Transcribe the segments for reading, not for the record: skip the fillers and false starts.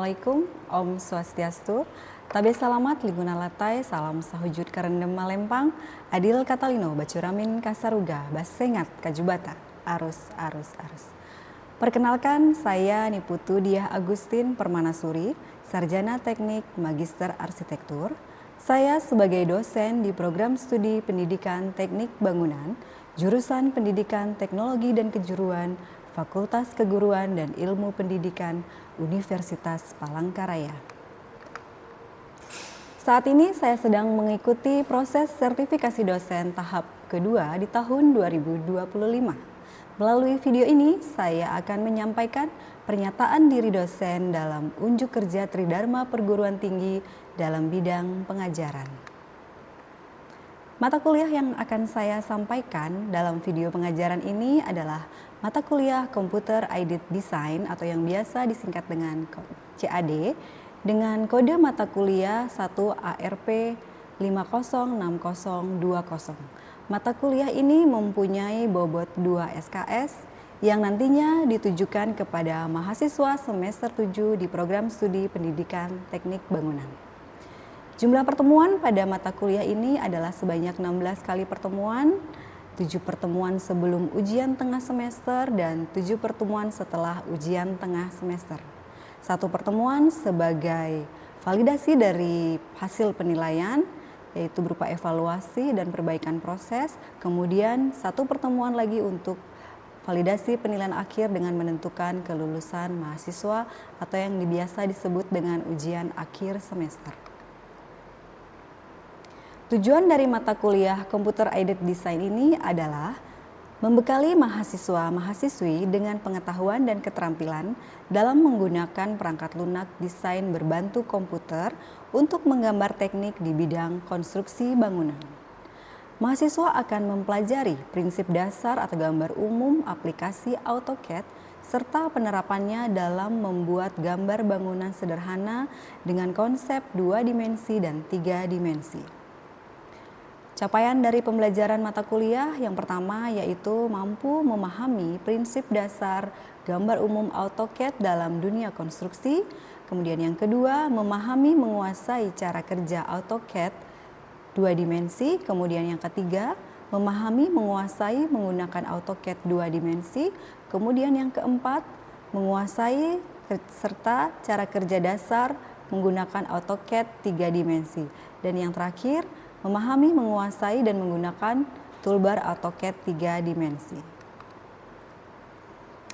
Assalamualaikum, Om Swastiastu, Tabe Salamat, Liguna Latai, Salam Sahujud Karendem Malempang, Adil Katalino, Bacuramin Kasaruga, Basengat Kajubata, Arus. Perkenalkan, saya Niputu Diah Agustin Permanasuri, Sarjana Teknik Magister Arsitektur. Saya sebagai dosen di Program Studi Pendidikan Teknik Bangunan, Jurusan Pendidikan Teknologi dan Kejuruan, Fakultas Keguruan dan Ilmu Pendidikan Universitas Palangkaraya. Saat ini saya sedang mengikuti proses sertifikasi dosen tahap kedua di tahun 2025. Melalui video ini, saya akan menyampaikan pernyataan diri dosen dalam unjuk kerja Tridharma Perguruan Tinggi dalam bidang pengajaran. Mata kuliah yang akan saya sampaikan dalam video pengajaran ini adalah mata kuliah Computer Aided Design atau yang biasa disingkat dengan CAD dengan kode mata kuliah 1 ARP 506020. Mata kuliah ini mempunyai bobot 2 SKS yang nantinya ditujukan kepada mahasiswa semester 7 di Program Studi Pendidikan Teknik Bangunan. Jumlah pertemuan pada mata kuliah ini adalah sebanyak 16 kali pertemuan, 7 pertemuan sebelum ujian tengah semester dan 7 pertemuan setelah ujian tengah semester. 1 pertemuan sebagai validasi dari hasil penilaian, yaitu berupa evaluasi dan perbaikan proses, kemudian 1 pertemuan lagi untuk validasi penilaian akhir dengan menentukan kelulusan mahasiswa atau yang biasa disebut dengan ujian akhir semester. Tujuan dari mata kuliah Computer Aided Design ini adalah membekali mahasiswa-mahasiswi dengan pengetahuan dan keterampilan dalam menggunakan perangkat lunak desain berbantu komputer untuk menggambar teknik di bidang konstruksi bangunan. Mahasiswa akan mempelajari prinsip dasar atau gambar umum aplikasi AutoCAD serta penerapannya dalam membuat gambar bangunan sederhana dengan konsep 2 dimensi dan 3 dimensi. Capaian dari pembelajaran mata kuliah yang pertama yaitu mampu memahami prinsip dasar gambar umum AutoCAD dalam dunia konstruksi. Kemudian yang kedua, memahami menguasai cara kerja AutoCAD 2 dimensi. Kemudian yang ketiga, memahami menguasai menggunakan AutoCAD 2 dimensi. Kemudian yang keempat, menguasai serta cara kerja dasar menggunakan AutoCAD 3 dimensi. Dan yang terakhir, memahami, menguasai, dan menggunakan toolbar AutoCAD 3 dimensi.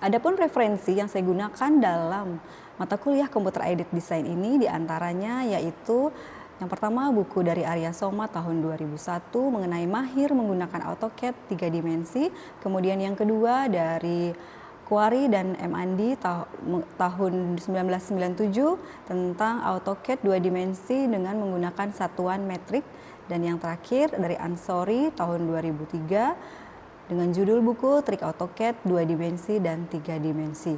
Adapun referensi yang saya gunakan dalam mata kuliah Computer Aided Design ini diantaranya yaitu yang pertama buku dari Arya Soma tahun 2001 mengenai mahir menggunakan AutoCAD 3 dimensi. Kemudian yang kedua dari Kuari dan M. Andi tahun 1997 tentang AutoCAD 2 dimensi dengan menggunakan satuan metrik. Dan yang terakhir dari Ansori tahun 2003 dengan judul buku Trik AutoCAD 2 dimensi dan 3 dimensi.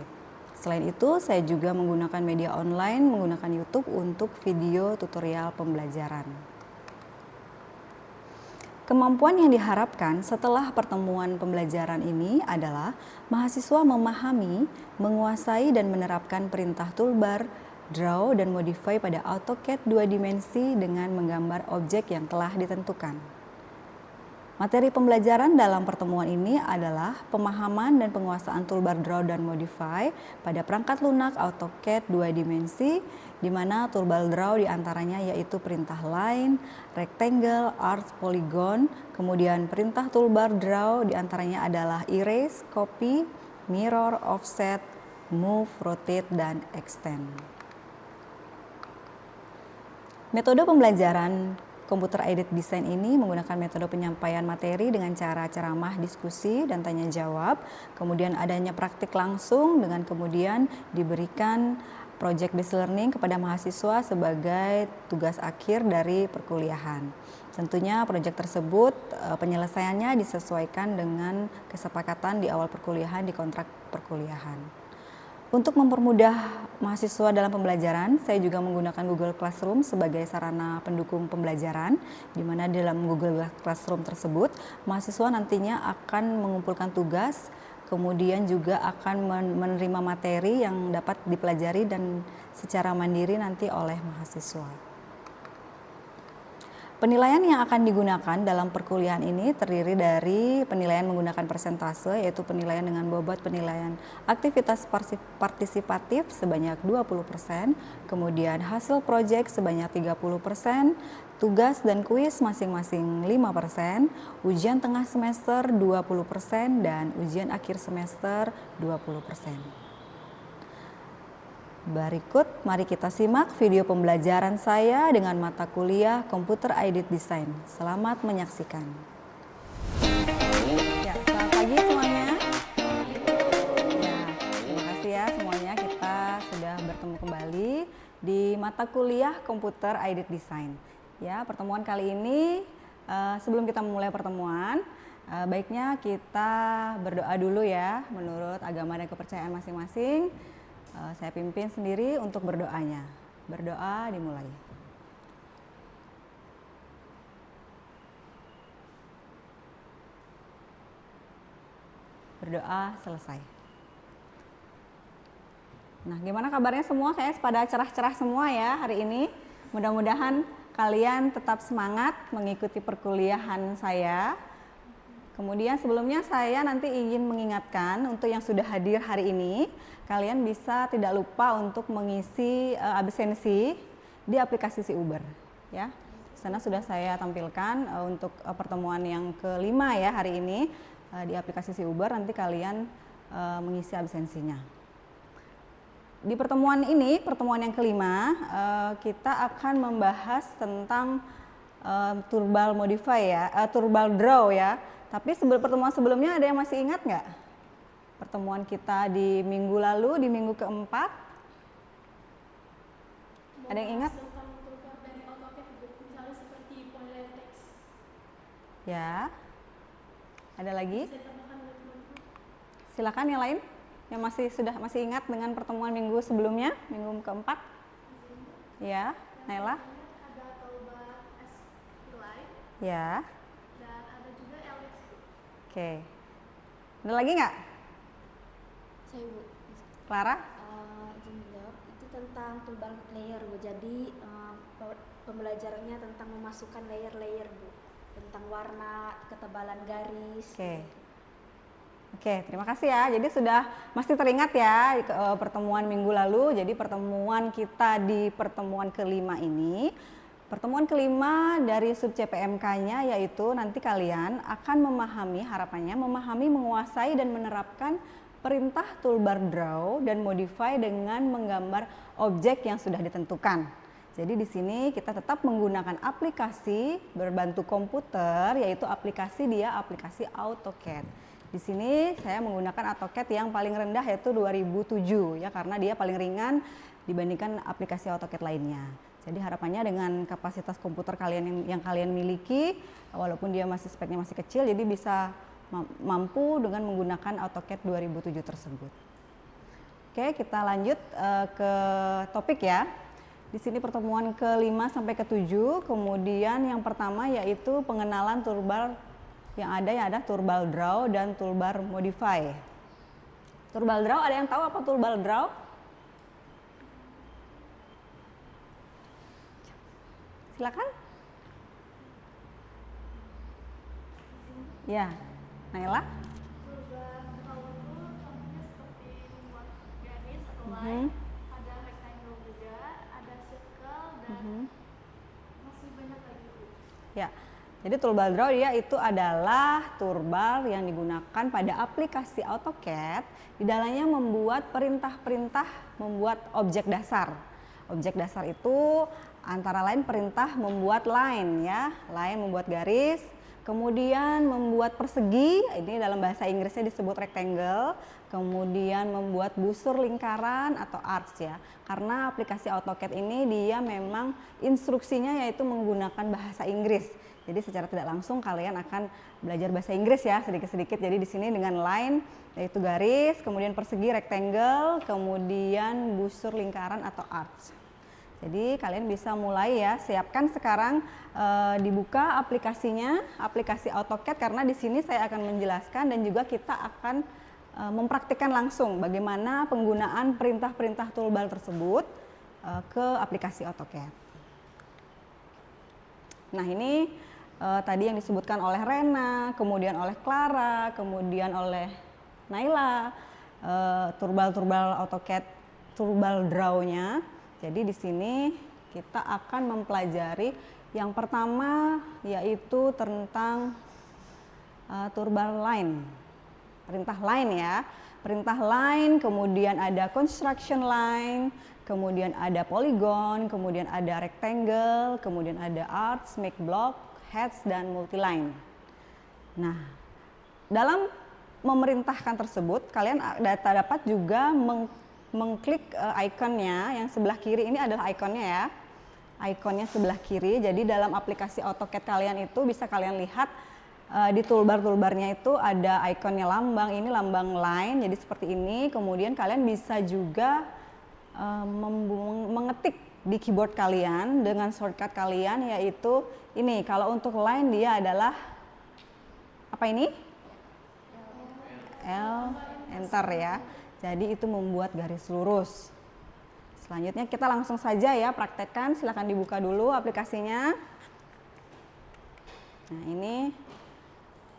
Selain itu saya juga menggunakan media online menggunakan YouTube untuk video tutorial pembelajaran. Kemampuan yang diharapkan setelah pertemuan pembelajaran ini adalah mahasiswa memahami, menguasai dan menerapkan perintah toolbar, draw dan modify pada AutoCAD 2 dimensi dengan menggambar objek yang telah ditentukan. Materi pembelajaran dalam pertemuan ini adalah pemahaman dan penguasaan toolbar draw dan modify pada perangkat lunak AutoCAD 2 dimensi, di mana toolbar draw diantaranya yaitu perintah line, rectangle, arc, polygon, kemudian perintah toolbar draw diantaranya adalah erase, copy, mirror, offset, move, rotate, dan extend. Metode pembelajaran Computer Aided Design ini menggunakan metode penyampaian materi dengan cara ceramah, diskusi, dan tanya jawab. Kemudian adanya praktik langsung dengan kemudian diberikan project based learning kepada mahasiswa sebagai tugas akhir dari perkuliahan. Tentunya proyek tersebut penyelesaiannya disesuaikan dengan kesepakatan di awal perkuliahan di kontrak perkuliahan. Untuk mempermudah mahasiswa dalam pembelajaran, saya juga menggunakan Google Classroom sebagai sarana pendukung pembelajaran, di mana dalam Google Classroom tersebut, mahasiswa nantinya akan mengumpulkan tugas kemudian juga akan menerima materi yang dapat dipelajari dan secara mandiri nanti oleh mahasiswa. Penilaian yang akan digunakan dalam perkuliahan ini terdiri dari penilaian menggunakan persentase, yaitu penilaian dengan bobot penilaian aktivitas partisipatif sebanyak 20%, kemudian hasil proyek sebanyak 30%, tugas dan kuis masing-masing 5%, ujian tengah semester 20%, dan ujian akhir semester 20%. Berikut, mari kita simak video pembelajaran saya dengan mata kuliah Computer Aided Design. Selamat menyaksikan. Ya, selamat pagi semuanya. Ya, terima kasih ya semuanya. Kita sudah bertemu kembali di mata kuliah Computer Aided Design. Ya, pertemuan kali ini sebelum kita memulai pertemuan, baiknya kita berdoa dulu ya menurut agama dan kepercayaan masing-masing. Saya pimpin sendiri untuk berdoanya. Berdoa dimulai. Berdoa selesai. Nah, gimana kabarnya semua? Kayaknya pada cerah-cerah semua ya hari ini. Mudah-mudahan kalian tetap semangat mengikuti perkuliahan saya. Kemudian sebelumnya saya nanti ingin mengingatkan untuk yang sudah hadir hari ini, kalian bisa tidak lupa untuk mengisi absensi di aplikasi Si Uber. Ya, di sana sudah saya tampilkan untuk pertemuan yang kelima ya hari ini di aplikasi Si Uber. Nanti kalian mengisi absensinya. Di pertemuan ini, pertemuan yang kelima, kita akan membahas tentang Turbo Modify ya, Turbo Draw ya. Tapi pertemuan sebelumnya ada yang masih ingat nggak? Pertemuan kita di minggu lalu, di minggu keempat. Ada yang ingat? Ya. Ada lagi? Silakan yang lain yang masih ingat dengan pertemuan minggu sebelumnya, minggu keempat. Ya, Naila. Ya. Oke. Ada lagi nggak? Saya Bu. Clara? Itu tentang toolbar layer Bu. Jadi pembelajarannya tentang memasukkan layer-layer Bu. Tentang warna, ketebalan garis. Oke, terima kasih ya. Jadi sudah masih teringat ya pertemuan minggu lalu. Jadi pertemuan kita di pertemuan kelima ini. Pertemuan kelima dari sub CPMK-nya yaitu nanti kalian akan memahami, harapannya memahami, menguasai dan menerapkan perintah toolbar draw dan modify dengan menggambar objek yang sudah ditentukan. Jadi di sini kita tetap menggunakan aplikasi berbantu komputer, yaitu aplikasi AutoCAD. Di sini saya menggunakan AutoCAD yang paling rendah yaitu 2007 ya, karena dia paling ringan dibandingkan aplikasi AutoCAD lainnya. Jadi harapannya dengan kapasitas komputer kalian yang kalian miliki, walaupun dia speknya masih kecil, jadi bisa mampu dengan menggunakan AutoCAD 2007 tersebut. Oke, kita lanjut ke topik ya. Di sini pertemuan ke-5 sampai ke-7, kemudian yang pertama yaitu pengenalan toolbar yang ada toolbar draw dan toolbar modify. Toolbar draw, ada yang tahu apa toolbar draw? Silakan. Ya, Naila. Toolbar draw itu contohnya seperti membuat garis atau line, ada rectangle juga, ada circle dan masih banyak lagi. Ya, jadi toolbar draw dia itu adalah toolbar yang digunakan pada aplikasi AutoCAD. Di dalamnya membuat perintah-perintah membuat objek dasar. Objek dasar itu antara lain perintah membuat line ya, line membuat garis, kemudian membuat persegi, ini dalam bahasa Inggrisnya disebut rectangle, kemudian membuat busur lingkaran atau arch ya. Karena aplikasi AutoCAD ini dia memang instruksinya yaitu menggunakan bahasa Inggris. Jadi secara tidak langsung kalian akan belajar bahasa Inggris ya sedikit-sedikit. Jadi di sini dengan line yaitu garis, kemudian persegi rectangle, kemudian busur lingkaran atau arch. Jadi kalian bisa mulai ya, siapkan sekarang dibuka aplikasinya, aplikasi AutoCAD, karena di sini saya akan menjelaskan dan juga kita akan mempraktikkan langsung bagaimana penggunaan perintah-perintah toolbar tersebut ke aplikasi AutoCAD. Nah, ini tadi yang disebutkan oleh Rena, kemudian oleh Clara, kemudian oleh Naila, turbal AutoCAD, turbal draw-nya. Jadi di sini kita akan mempelajari yang pertama yaitu tentang turbal line. Perintah line ya. Perintah line, kemudian ada construction line, kemudian ada polygon, kemudian ada rectangle, kemudian ada arcs, make block, heads, dan multiline. Nah, dalam memerintahkan tersebut, kalian dapat juga mengklik ikonnya yang sebelah kiri. Ini adalah ikonnya ya. Ikonnya sebelah kiri. Jadi dalam aplikasi AutoCAD kalian itu bisa kalian lihat di toolbar-toolbarnya itu ada ikonnya lambang. Ini lambang line, jadi seperti ini. Kemudian kalian bisa juga mengetik di keyboard kalian dengan shortcut kalian, yaitu ini. Kalau untuk line dia adalah apa ini? L, enter ya. Jadi itu membuat garis lurus. Selanjutnya kita langsung saja ya praktekkan. Silahkan dibuka dulu aplikasinya. Nah, ini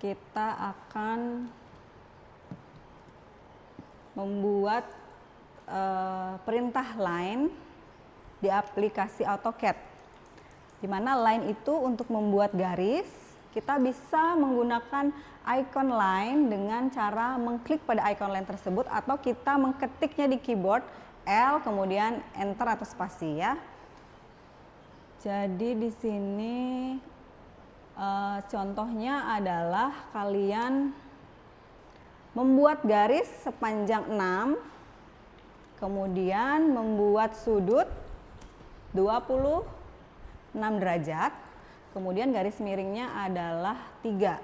kita akan membuat perintah line di aplikasi AutoCAD. Di mana line itu untuk membuat garis, kita bisa menggunakan icon line dengan cara mengklik pada icon line tersebut atau kita mengetiknya di keyboard L kemudian enter atau spasi ya. Jadi di sini contohnya adalah kalian membuat garis sepanjang 6, kemudian membuat sudut 26 derajat, kemudian garis miringnya adalah 3.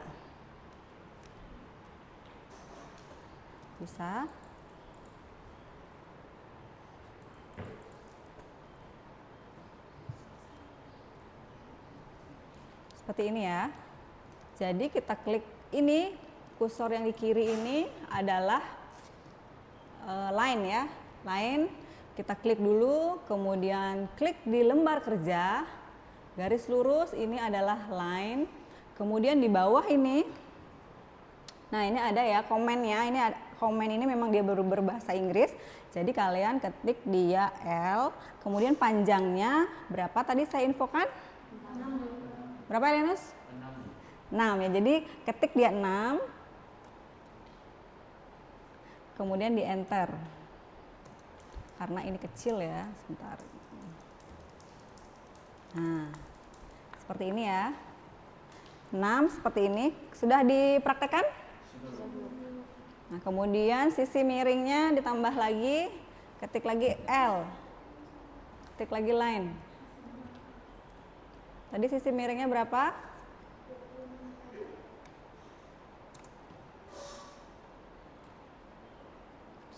Bisa? Seperti ini ya. Jadi kita klik ini, kursor yang di kiri ini adalah line ya. Line, kita klik dulu, kemudian klik di lembar kerja, garis lurus, ini adalah line. Kemudian di bawah ini, nah ini ada ya komennya, ini komen ini memang dia berbahasa Inggris. Jadi kalian ketik dia L, kemudian panjangnya berapa tadi saya infokan? 6. Berapa Lenus? 6 ya, jadi ketik dia 6, kemudian di enter. Karena ini kecil ya, sebentar. Nah, seperti ini ya. 6 seperti ini, sudah dipraktekkan? Nah, kemudian sisi miringnya ditambah lagi, ketik lagi L, ketik lagi line. Tadi sisi miringnya berapa?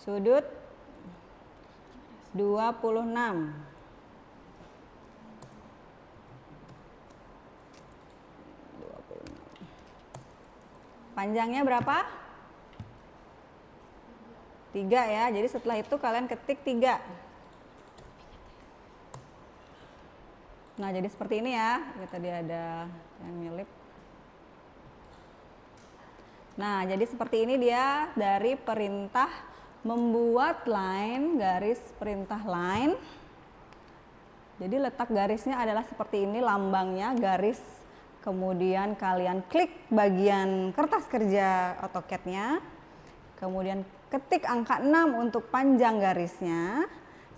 Sudut 26. Panjangnya berapa? 3 ya. Jadi setelah itu kalian ketik 3. Nah, jadi seperti ini ya. Ini tadi ada yang nyelip. Nah, jadi seperti ini dia dari perintah membuat line, garis perintah line. Jadi letak garisnya adalah seperti ini, lambangnya garis. Kemudian kalian klik bagian kertas kerja AutoCAD-nya. Kemudian ketik angka 6 untuk panjang garisnya.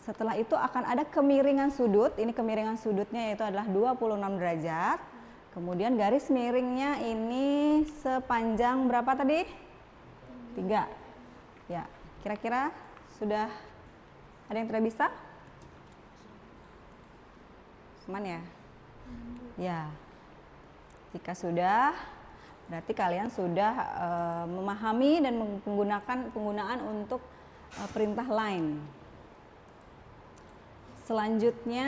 Setelah itu akan ada kemiringan sudut. Ini kemiringan sudutnya yaitu adalah 26 derajat. Kemudian garis miringnya ini sepanjang berapa tadi? 3. Ya, kira-kira sudah ada yang tidak bisa? Aman ya? Ya. Jika sudah, berarti kalian sudah memahami dan menggunakan penggunaan untuk perintah line. Selanjutnya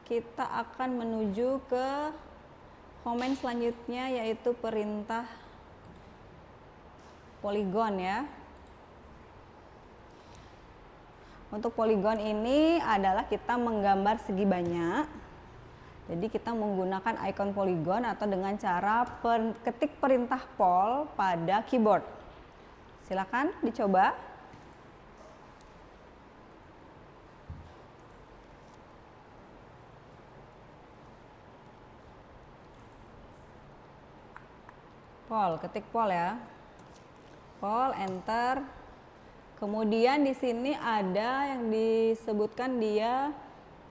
kita akan menuju ke komen selanjutnya, yaitu perintah poligon ya. Untuk poligon ini adalah kita menggambar segi banyak. Jadi kita menggunakan icon poligon atau dengan cara ketik perintah pol pada keyboard. Silakan dicoba. Pol, ketik pol ya. Pol, enter. Kemudian di sini ada yang disebutkan dia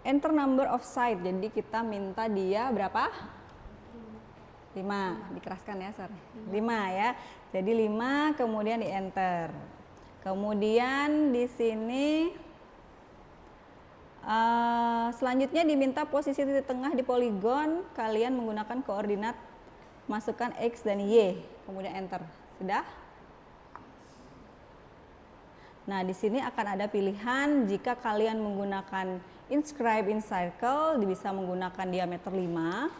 enter number of side. Jadi kita minta dia berapa? 5. Dikeraskan ya, sorry. 5 ya. Jadi 5 kemudian di enter. Kemudian di sini selanjutnya diminta posisi titik tengah di poligon. Kalian menggunakan koordinat, masukkan X dan Y, kemudian enter. Sudah? Nah, di sini akan ada pilihan jika kalian menggunakan inscribe in circle, bisa menggunakan diameter 5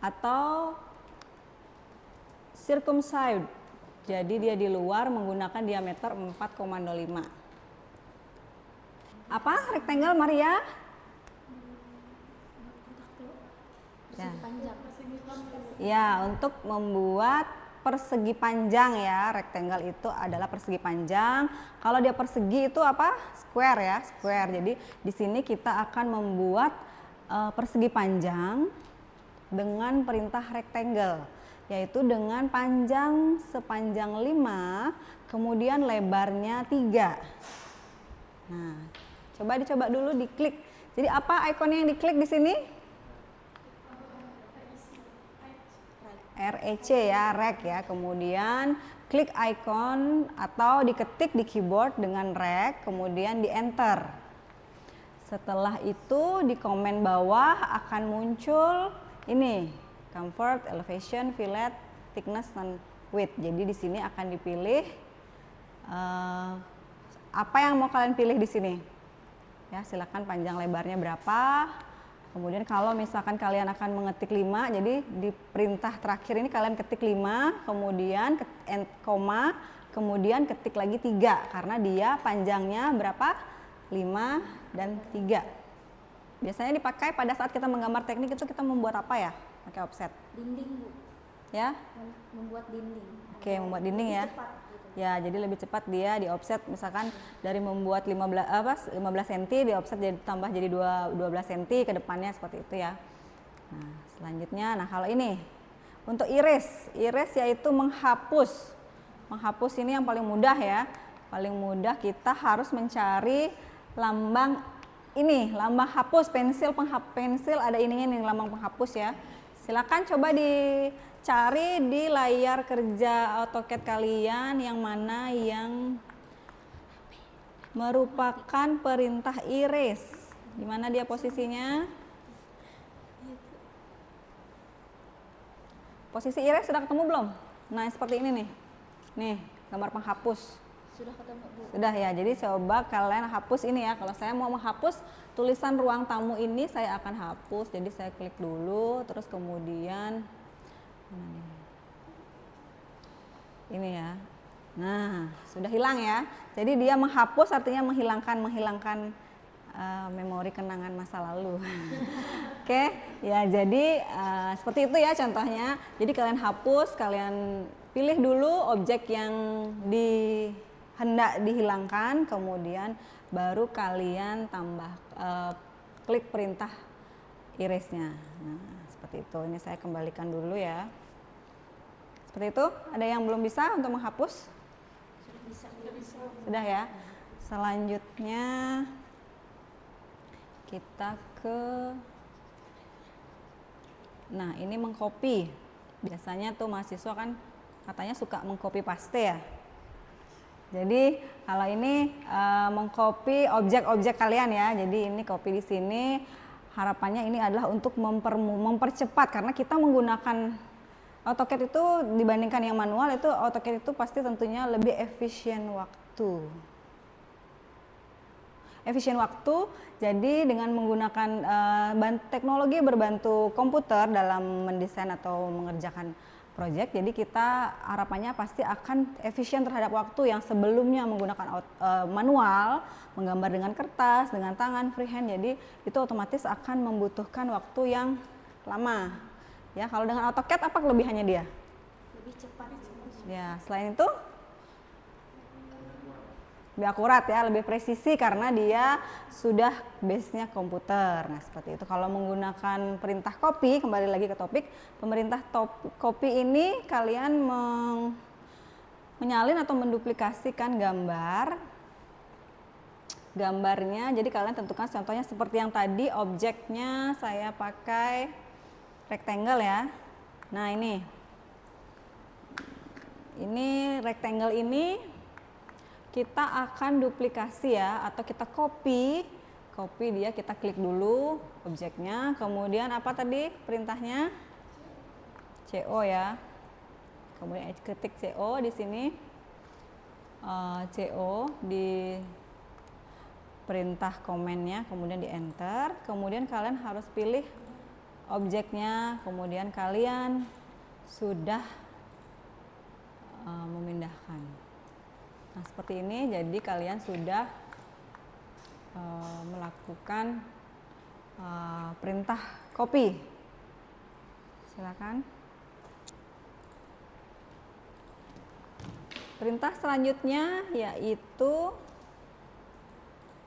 atau circumscribe. Jadi dia di luar menggunakan diameter 4,05. Apa rectangle Maria? Ya. Panjang. Ya, untuk membuat persegi panjang ya, rectangle itu adalah persegi panjang. Kalau dia persegi itu apa? Square ya, square. Jadi di sini kita akan membuat persegi panjang dengan perintah rectangle, yaitu dengan panjang sepanjang 5, kemudian lebarnya 3. Nah, coba dicoba dulu diklik. Jadi apa ikonnya yang diklik di sini? REC ya, rec ya. Kemudian klik icon atau diketik di keyboard dengan rec, kemudian di enter. Setelah itu di komen bawah akan muncul ini, comfort, elevation, fillet, thickness, dan width. Jadi di sini akan dipilih apa yang mau kalian pilih di sini. Ya, silakan panjang lebarnya berapa. Kemudian kalau misalkan kalian akan mengetik 5, jadi di perintah terakhir ini kalian ketik 5, kemudian koma, kemudian ketik lagi 3 karena dia panjangnya berapa? 5 dan 3. Biasanya dipakai pada saat kita menggambar teknik itu kita membuat apa ya? Pakai offset. Dinding, Bu. Ya? Membuat dinding. Oke, membuat dinding ya. Cepat, gitu. Ya, jadi lebih cepat dia di offset, misalkan dari membuat 15 cm di offset jadi tambah jadi 12 cm ke depannya seperti itu ya. Nah, selanjutnya kalau ini untuk iris yaitu menghapus. Menghapus ini yang paling mudah ya. Paling mudah kita harus mencari lambang ini, lambang hapus, pensil ada ininya nih lambang penghapus ya. Silakan coba dicari di layar kerja AutoCAD kalian yang mana yang merupakan perintah iris. Di mana dia posisinya? Posisi iris sudah ketemu belum? Nah, seperti ini nih. Nih, gambar penghapus. Sudah ketemu, Bu. Sudah ya, jadi coba kalian hapus ini ya. Kalau saya mau menghapus tulisan ruang tamu ini, saya akan hapus. Jadi saya klik dulu, terus kemudian ini ya. Nah, sudah hilang ya. Jadi dia menghapus artinya menghilangkan memori kenangan masa lalu. Oke, ya jadi seperti itu ya contohnya. Jadi kalian hapus, kalian pilih dulu objek yang hendak dihilangkan, kemudian baru kalian tambah klik perintah irisnya. Nah, seperti itu. Ini saya kembalikan dulu ya. Seperti itu. Ada yang belum bisa untuk menghapus? Sudah bisa. Sudah ya. Selanjutnya kita ke, nah ini mengcopy. Biasanya tuh mahasiswa kan katanya suka mengcopy paste ya. Jadi kalau ini mengcopy objek-objek kalian ya. Jadi ini copy di sini. Harapannya ini adalah untuk mempercepat karena kita menggunakan AutoCAD itu dibandingkan yang manual, itu AutoCAD itu pasti tentunya lebih efisien waktu. Jadi dengan menggunakan teknologi berbantu komputer dalam mendesain atau mengerjakan project. Jadi kita harapannya pasti akan efisien terhadap waktu yang sebelumnya menggunakan manual, menggambar dengan kertas, dengan tangan, freehand. Jadi itu otomatis akan membutuhkan waktu yang lama. Ya, kalau dengan AutoCAD apa kelebihannya dia? Lebih cepat. Ya, selain itu lebih akurat ya, lebih presisi karena dia sudah base-nya komputer. Nah, seperti itu. Kalau menggunakan perintah copy, kembali lagi ke topik, copy ini kalian menyalin atau menduplikasikan gambarnya. Jadi kalian tentukan contohnya seperti yang tadi, objeknya saya pakai rectangle ya. Nah, ini rectangle ini kita akan duplikasi ya, atau kita copy dia, kita klik dulu objeknya, kemudian apa tadi perintahnya? CO ya, kemudian ketik CO di sini, CO di perintah komennya, kemudian di enter, kemudian kalian harus pilih objeknya, kemudian kalian sudah memindahkan. Nah, seperti ini, jadi kalian sudah melakukan perintah copy. Silakan. Perintah selanjutnya yaitu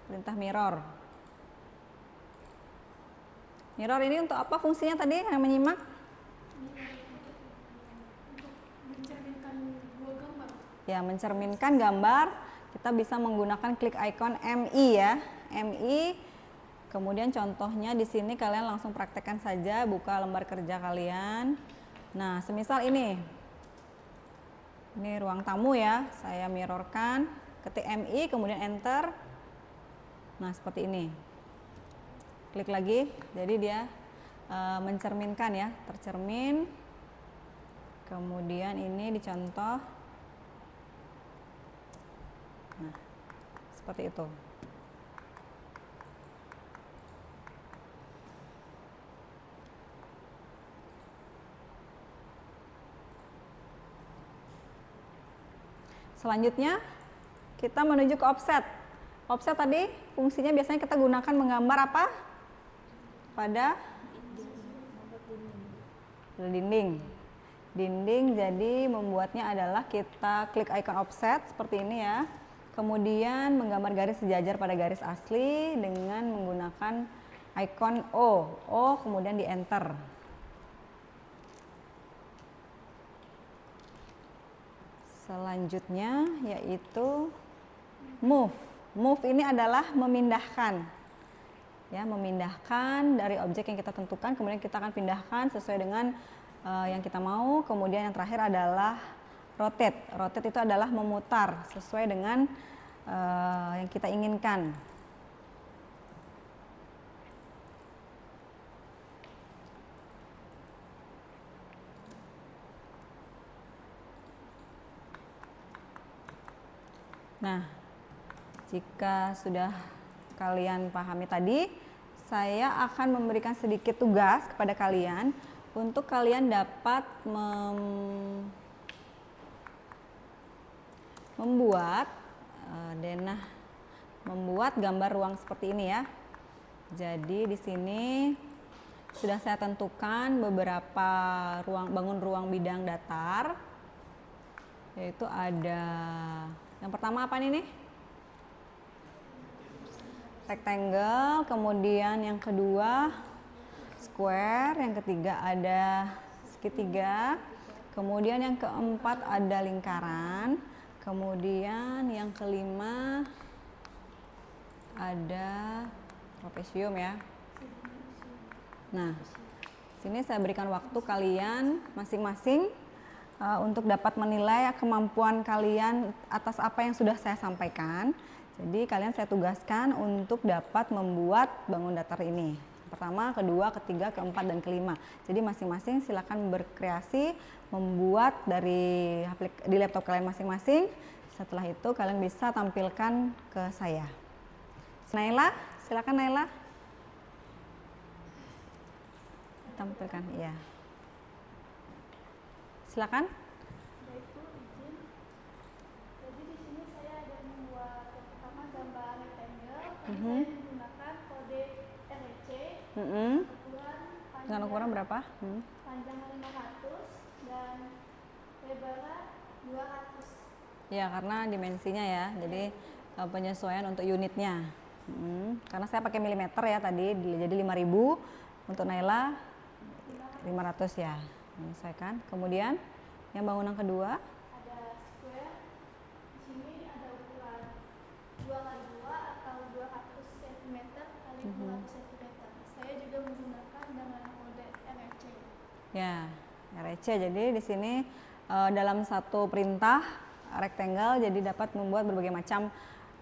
perintah mirror. Mirror ini untuk apa fungsinya tadi yang menyimak? Ya, mencerminkan gambar. Kita bisa menggunakan klik icon MI ya, MI. Kemudian contohnya di sini kalian langsung praktekkan saja, buka lembar kerja kalian. Nah, semisal ini ruang tamu ya, saya mirrorkan, ketik MI kemudian enter. Nah, seperti ini. Klik lagi, jadi dia mencerminkan ya, tercermin. Kemudian ini dicontoh. Nah, seperti itu. Selanjutnya kita menuju ke offset. Offset tadi fungsinya biasanya kita gunakan menggambar apa? Pada dinding. Dinding, jadi membuatnya adalah kita klik icon offset seperti ini ya. Kemudian menggambar garis sejajar pada garis asli dengan menggunakan icon O. O kemudian di enter. Selanjutnya yaitu move. Move ini adalah memindahkan. Ya, memindahkan dari objek yang kita tentukan, kemudian kita akan pindahkan sesuai dengan yang kita mau. Kemudian yang terakhir adalah rotate. Rotate itu adalah memutar sesuai dengan yang kita inginkan. Nah, jika sudah kalian pahami tadi, saya akan memberikan sedikit tugas kepada kalian untuk kalian dapat membuat gambar ruang seperti ini ya. Jadi di sini sudah saya tentukan beberapa bangun ruang bidang datar, yaitu ada yang pertama apa nih? Rectangle, kemudian yang kedua square, yang ketiga ada segitiga, kemudian yang keempat ada lingkaran, kemudian yang kelima ada trapesium ya. Nah, sini saya berikan waktu kalian masing-masing untuk dapat menilai kemampuan kalian atas apa yang sudah saya sampaikan. Jadi kalian saya tugaskan untuk dapat membuat bangun datar ini. Pertama, kedua, ketiga, keempat, dan kelima. Jadi masing-masing silakan berkreasi membuat di laptop kalian masing-masing. Setelah itu kalian bisa tampilkan ke saya. Naila, silakan Naila. Tampilkan, iya. Silakan. Baik Bu, izin. Jadi di sini saya ada membuat yang pertama gambar rectangle. Tadi saya menggunakan kode REC. Ukuran Dengan ukuran berapa? panjang 500 dan lebarnya 200. Ya, karena dimensinya ya, jadi penyesuaian untuk unitnya. Karena saya pakai milimeter ya tadi, jadi 5.000, untuk Naila 500 ya, menyesuaikan. Kemudian yang bangunan kedua, Ada square. Di sini ada ukuran 2x2 atau 200 cm kali 200 cm. Saya juga menggunakan dengan kode REC. ya REC. Jadi di sini dalam satu perintah rectangle, jadi dapat membuat berbagai macam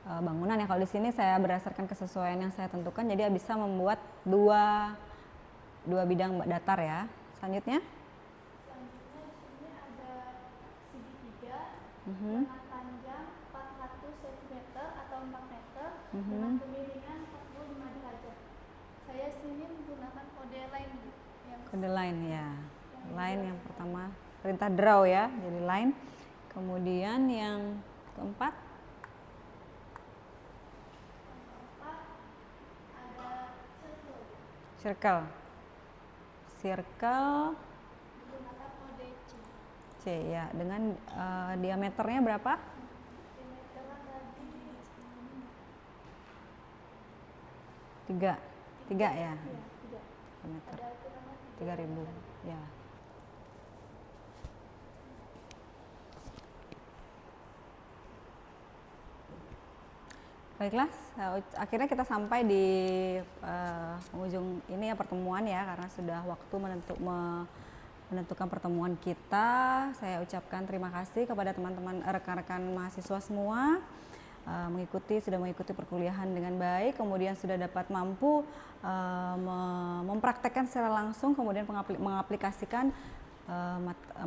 bangunan ya. Kalau di sini saya berdasarkan kesesuaian yang saya tentukan, jadi bisa membuat dua bidang datar ya. Selanjutnya, Selanjutnya di sini ada segitiga dengan panjang 400 cm atau 4 meter dengan kemiringan 45 derajat. Saya sini menggunakan kode line Bu. kode line ya. Line yang pertama, perintah draw ya, jadi line. Kemudian yang keempat, Ada circle. Circle menggunakan kode C. C ya, dengan diameternya berapa? Diameter ada di 3 ya. 3. Diameter Ada ukurannya 3.000 ya. Baiklah, akhirnya kita sampai di penghujung ini ya pertemuan ya, karena sudah waktu menentukan pertemuan kita. Saya ucapkan terima kasih kepada teman-teman rekan-rekan mahasiswa semua, sudah mengikuti perkuliahan dengan baik, kemudian sudah dapat mampu mempraktekkan secara langsung, kemudian mengaplikasikan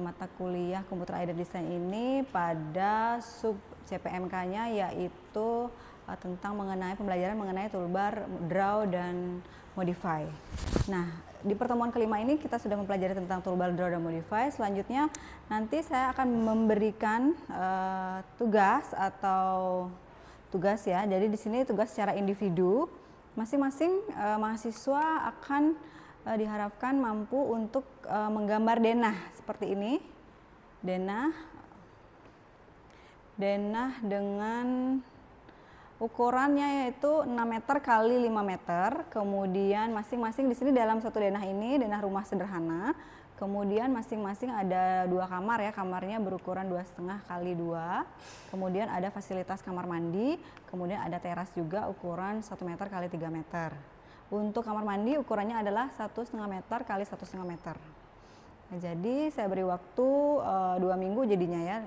mata kuliah Computer Aided Design ini pada sub CPMK-nya, yaitu tentang pembelajaran mengenai toolbar, draw, dan modify. Nah, di pertemuan kelima ini kita sudah mempelajari tentang toolbar, draw, dan modify. Selanjutnya nanti saya akan memberikan tugas ya. Jadi di sini tugas secara individu. Masing-masing mahasiswa akan diharapkan mampu untuk menggambar denah seperti ini. Denah dengan ukurannya yaitu 6 meter kali 5 meter. Kemudian masing-masing di sini dalam satu denah ini, denah rumah sederhana. Kemudian masing-masing ada 2 kamar ya, kamarnya berukuran 2,5 kali 2. Kemudian ada fasilitas kamar mandi, kemudian ada teras juga ukuran 1 meter kali 3 meter. Untuk kamar mandi ukurannya adalah 1,5 meter kali 1,5 meter. Nah, jadi saya beri waktu 2 minggu jadinya ya.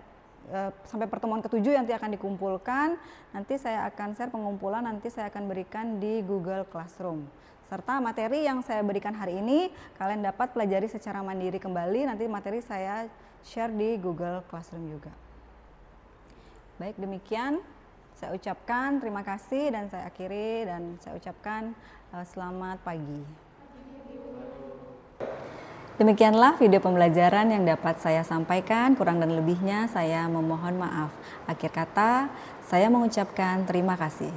Sampai pertemuan ke-7 nanti akan dikumpulkan. Nanti saya akan share pengumpulan, nanti saya akan berikan di Google Classroom. Serta materi yang saya berikan hari ini kalian dapat pelajari secara mandiri kembali. Nanti materi saya share di Google Classroom juga. Baik, demikian saya ucapkan terima kasih dan saya akhiri, dan saya ucapkan selamat pagi. Demikianlah video pembelajaran yang dapat saya sampaikan, kurang dan lebihnya saya memohon maaf. Akhir kata, saya mengucapkan terima kasih.